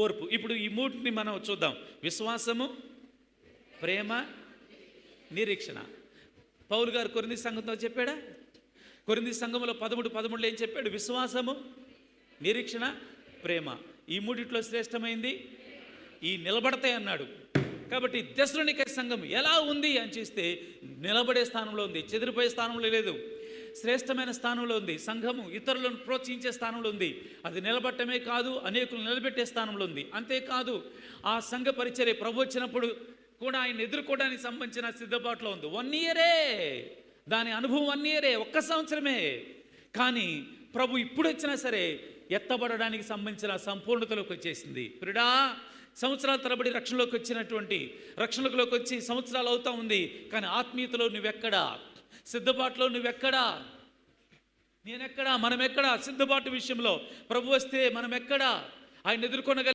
ఓర్పు. ఇప్పుడు ఈ మూటిని మనం చూద్దాం. విశ్వాసము, ప్రేమ, నిరీక్షణ. పౌలు గారు కొరింథీ సంఘంతో చెప్పాడా? కొరింథీ సంఘంలో 13:13 ఏం చెప్పాడు? విశ్వాసము, నిరీక్షణ, ప్రేమ. ఈ మూడిట్లో శ్రేష్టమైంది ఈ నిలబడతాయి అన్నాడు. కాబట్టి తెస్సలోనికే సంఘం ఎలా ఉంది అని చూస్తే నిలబడే స్థానంలో ఉంది, చెదిరిపోయే స్థానంలో లేదు, శ్రేష్టమైన స్థానంలో ఉంది. సంఘము ఇతరులను ప్రోత్సహించే స్థానంలో ఉంది. అది నిలబడటమే కాదు, అనేకులు నిలబెట్టే స్థానంలో ఉంది. అంతేకాదు ఆ సంఘ పరిచర్య ప్రభు వచ్చినప్పుడు కూడా ఆయన ఎదుర్కోవడానికి సంబంధించిన సిద్ధపాటులో ఉంది. 1 ఇయరే దాని అనుభవం, 1 ఇయరే, 1 సంవత్సరమే. కానీ ప్రభు ఇప్పుడు వచ్చినా సరే ఎత్తబడడానికి సంబంధించిన సంపూర్ణతలోకి వచ్చేసింది. ప్రిడా, సంవత్సరాల తరబడి రక్షణలోకి వచ్చి సంవత్సరాలు అవుతా ఉంది. కానీ ఆత్మీయతలో నువ్వెక్కడా? సిద్ధపాటులో నువ్వెక్కడా? నేనెక్కడా? మనమెక్కడా? సిద్ధపాటు విషయంలో ప్రభు వస్తే మనమెక్కడా? ఆయన ఎదుర్కొనగల